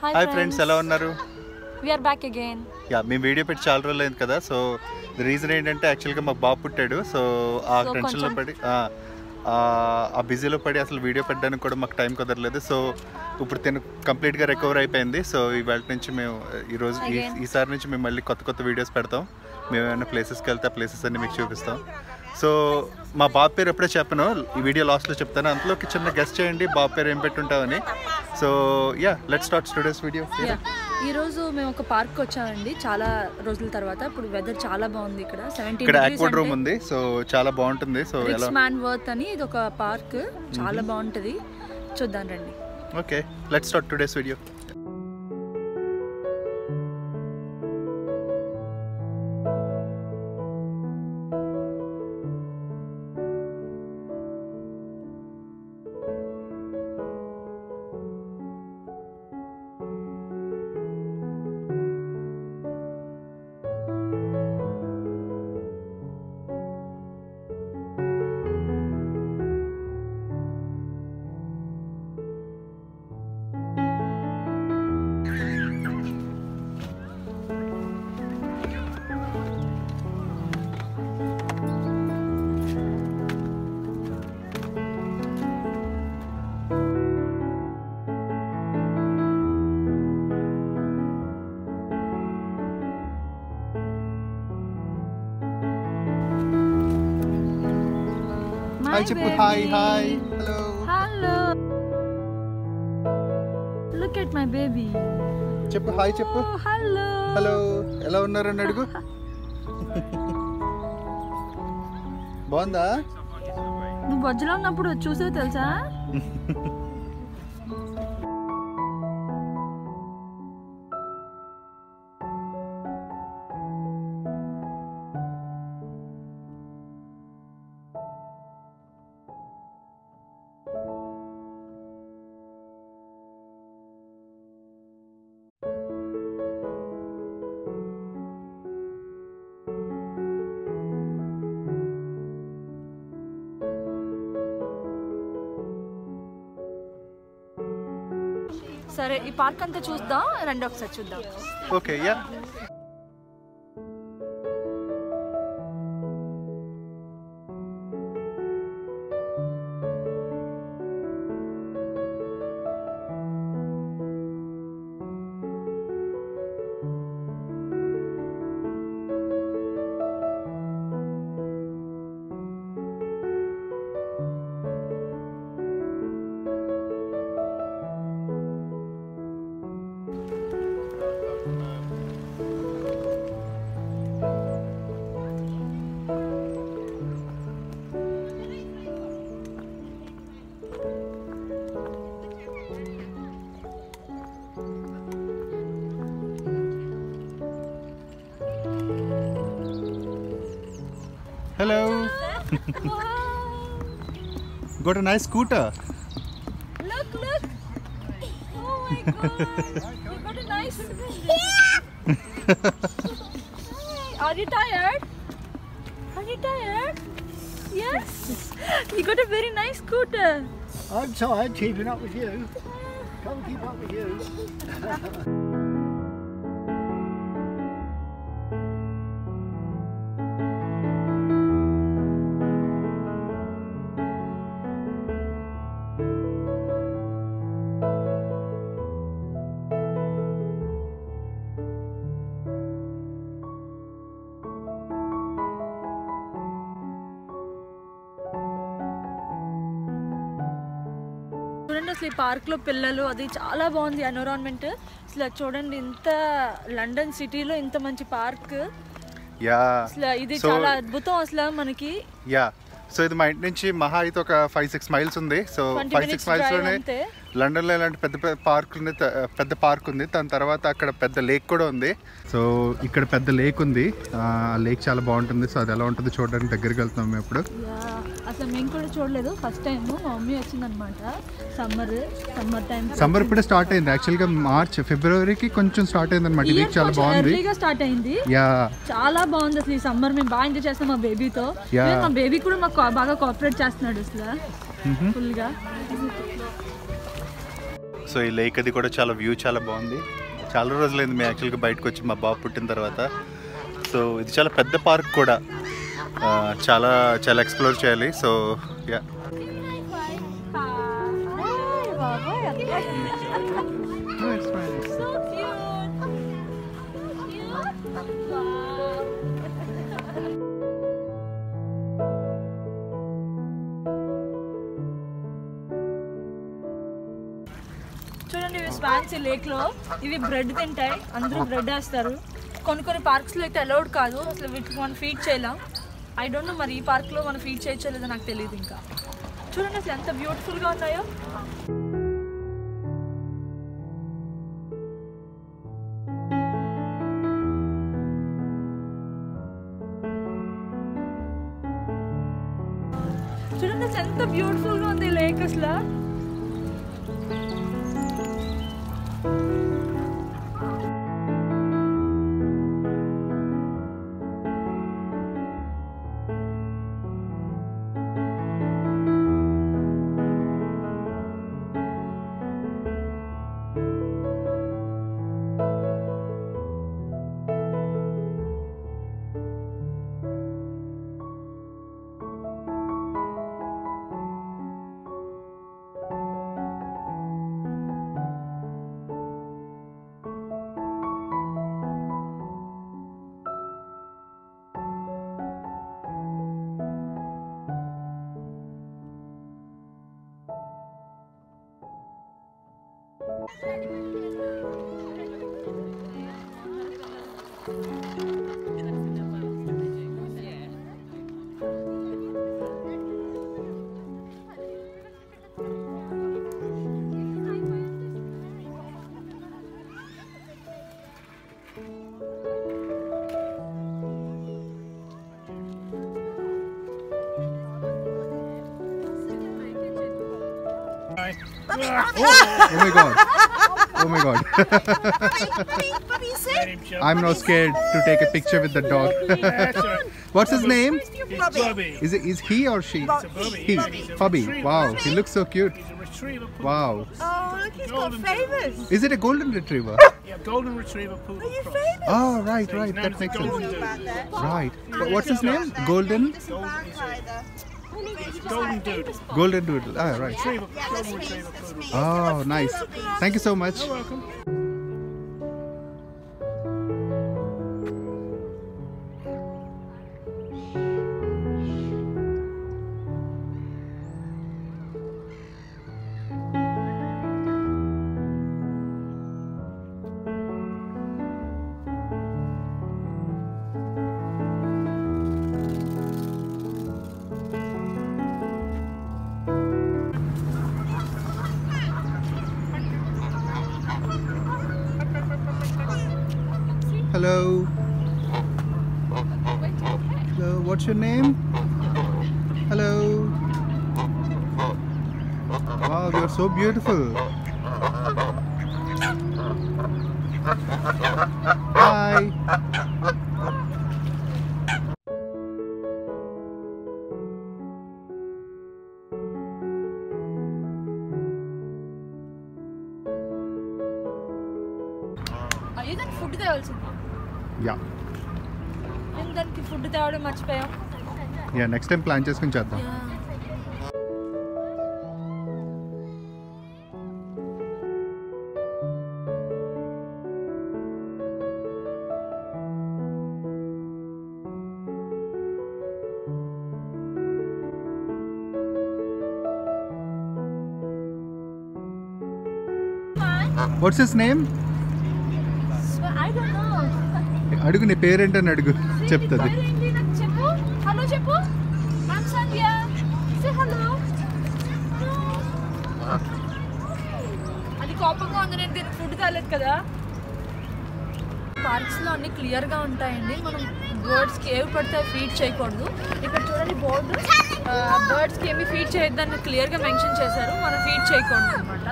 Hi friends, ఎలా ఉన్నారు? We are back again. మేము వీడియో పెట్టి చాలా రోజులు అయింది కదా. సో రీజన్ ఏంటంటే యాక్చువల్గా మా బాబు పుట్టాడు. సో ఆ టెన్షన్లో పడి ఆ బిజీలో పడి అసలు వీడియో పెట్టడానికి కూడా మాకు టైం కుదరలేదు. సో ఇప్పుడు తిను కంప్లీట్గా రికవర్ అయిపోయింది. సో ఇవాళ నుంచి మేము ఈసారి నుంచి మేము మళ్ళీ కొత్త వీడియోస్ పెడతాం. మేము ఏమైనా ప్లేసెస్కి వెళ్తే ఆ ప్లేసెస్ అన్ని మీకు చూపిస్తాం. సో మా బాబు పేరు ఎప్పుడే చెప్పను, ఈ వీడియో లాస్ట్లో చెప్తాను. అందులోకి చిన్న గెస్ట్ చేయండి బాబు పేరు ఏం పెట్టుంటామని. So let's start today's video. ఈరోజు మేము ఒక పార్క్ వచ్చామండి చాలా రోజుల తర్వాత. ఇప్పుడు వెదర్ చాలా బాగుంది. ఇక్కడ 17 ఇక్కడ ఆక్వాడ్ రూమ్ ఉంది. సో చాలా బాగుంటుంది. సో మ్యాన్ వర్త్ అని ఇది ఒక పార్క్, చాలా బాగుంటుంది. చూద్దాం రండి. Okay, let's start today's video. Hi చెప్పు. Hi hi hello hello, look at my baby. చెప్పు హాయ్ చెప్పు. హలో హలో, ఎలా ఉన్నారని అడుగు. బాగుందా? నువ్వు బొజ్జలో ఉన్నప్పుడు చూసావు తెలుసా? సరే, ఈ పార్క్ అంతా చూద్దాం రండి, ఒకసారి చూద్దాం. Okay Hello. Got a nice scooter. Look. Oh my god. You got a nice scooter. Are you tired? Yes. You got a very nice scooter. I'm tired keeping up with you. Come keep up with you. చూడండి, అసలు ఈ పార్క్లో పిల్లలు అది చాలా బాగుంది environment. అసలు చూడండి, ఇంత లండన్ సిటీలో ఇంత మంచి పార్క్. అసలు ఇది చాలా అద్భుతం అసలు మనకి. సో ఇది మా ఇంటి నుంచి మహా అయితే ఒక 5-6 మైల్స్ ఉంది. సో 5-6 మైల్స్లోనే లండన్లో ఇలాంటి పెద్ద పార్క్ ఉంది. దాని తర్వాత అక్కడ పెద్ద లేక్ కూడా ఉంది. సో ఇక్కడ పెద్ద లేక్ ఉంది. ఆ లేక్ చాలా బాగుంటుంది. సో అది ఎలా ఉంటుంది చూడడానికి దగ్గరికి వెళ్తున్నాం మేము ఇప్పుడు. అసలు మేము కూడా చూడలేదు, ఫస్ట్ టైం మా మమ్మీ వచ్చిందనమాట. సమ్మర్ ఇప్పుడే స్టార్ట్ అయింది. యాక్చువల్గా మార్చ్ ఫిబ్రవరికి కొంచెం స్టార్ట్ అయింది అనమాట. ఇది చాలా బాగుంది, స్టార్ట్ అయింది. చాలా బాగుంది అసలు ఈ సమ్మర్. మేము బాగా ఎంజాయ్ చేస్తాం మా బేబీతో. మా బేబీ కూడా మాకు బాగా కోఆపరేట్ చేస్తున్నాడు అసలు ఫుల్గా. సో ఈ లేక్ అది కూడా చాలా వ్యూ చాలా బాగుంది. చాలా రోజులైంది మేము యాక్చువల్గా బయటకు వచ్చి మా బాబు పుట్టిన తర్వాత. సో ఇది చాలా పెద్ద పార్క్ కూడా, చాలా చాలా ఎక్స్ప్లోర్ చేయాలి. సో యా చూడండి స్వాన్స్ లేక్లో ఇవి బ్రెడ్ తింటాయి, అందరూ బ్రెడ్ వేస్తారు. కొన్ని పార్క్స్లో అయితే అలౌడ్ కాదు, అసలు వీటికి మనం ఫీడ్ చేయలేం. ఐ డోంట్ నో మరి ఈ పార్క్లో మనం ఫీడ్ చేయలేదో నాకు తెలియదు. ఇంకా చూడండి అసలు ఎంత బ్యూటిఫుల్గా ఉన్నాయో. చూడండి అసలు ఎంత బ్యూటిఫుల్గా ఉంది లేక్ అసలు. Oh my god. Oh my god. I'm not scared to take a picture with the dog. What's his name? Bobby. Is he or she? He. Bobby. Wow, he looks so cute. Wow. Oh, look, he's got favors. Is it a golden retriever? Yeah, golden retriever poodle Are you cross. famous? Oh, right, right. That makes sense. Right. What's his name? Golden? Golden doodle. Golden doodle. Ah, right. Retriever, golden retriever poodle. Oh, nice. Thank you so much. You're welcome. Hello. Hello. What's your name? Hello. Wow, you're so beautiful. Hi. అయ్యో దానికి food తేవాల్సింది. Yeah. మేము దానికి food తేవడం మర్చిపోయాం. Yeah, next time plan చేసుకుని చేద్దాం. What's his name? I don't know. అడుగు నీ పేరేంటని అడుగు చెప్తుంది. పేరేంటి నాకు చెప్పు. హలో చెప్పు. I'm Sandhya. Say hello. అది కోపంగా ఉంది, నేను దీనికి ఫుడ్ తేలేదు కదా. పార్క్స్లో అన్ని క్లియర్గా ఉంటాయండి. మనం బర్డ్స్కి ఏవి పడితే ఫీడ్ చేయకూడదు. ఇక్కడ చూడండి బోర్డు, బర్డ్స్కి ఏమి ఫీడ్ చేయొద్దని క్లియర్గా మెన్షన్ చేశారు. మనం ఫీడ్ చేయకూడదు అనమాట.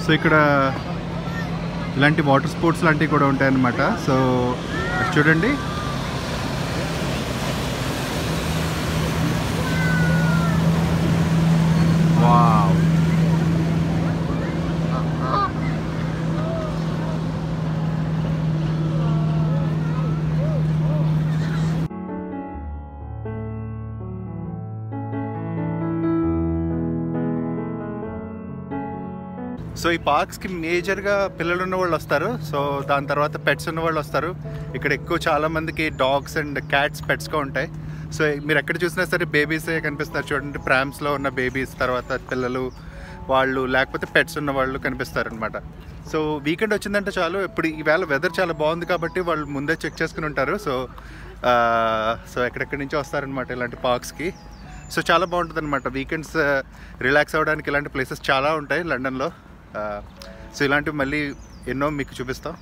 సో ఇక్కడ ఇలాంటి వాటర్ స్పోర్ట్స్ లాంటివి కూడా ఉంటాయన్నమాట. సో చూడండి, వావ్ సో ఈ పార్క్స్కి మేజర్గా పిల్లలు ఉన్న వాళ్ళు వస్తారు. సో దాని తర్వాత పెట్స్ ఉన్న వాళ్ళు వస్తారు. ఇక్కడ ఎక్కువ చాలామందికి డాగ్స్ అండ్ క్యాట్స్ పెట్స్గా ఉంటాయి. సో మీరు ఎక్కడ చూసినా సరే బేబీసే కనిపిస్తారు చూడండి. ప్రామ్స్లో ఉన్న బేబీస్, తర్వాత పిల్లలు వాళ్ళు, లేకపోతే పెట్స్ ఉన్న వాళ్ళు కనిపిస్తారు అనమాట. సో వీకెండ్ వచ్చిందంటే చాలు. ఇప్పుడు ఈవేళ వెదర్ చాలా బాగుంది కాబట్టి వాళ్ళు ముందే చెక్ చేసుకుని ఉంటారు. సో ఎక్కడెక్కడి నుంచో వస్తారనమాట ఇలాంటి పార్క్స్కి. సో చాలా బాగుంటుంది అనమాట. వీకెండ్స్ రిలాక్స్ అవ్వడానికి ఇలాంటి ప్లేసెస్ చాలా ఉంటాయి లండన్లో. సో ఇలాంటివి మళ్ళీ ఎన్నో మీకు చూపిస్తాం.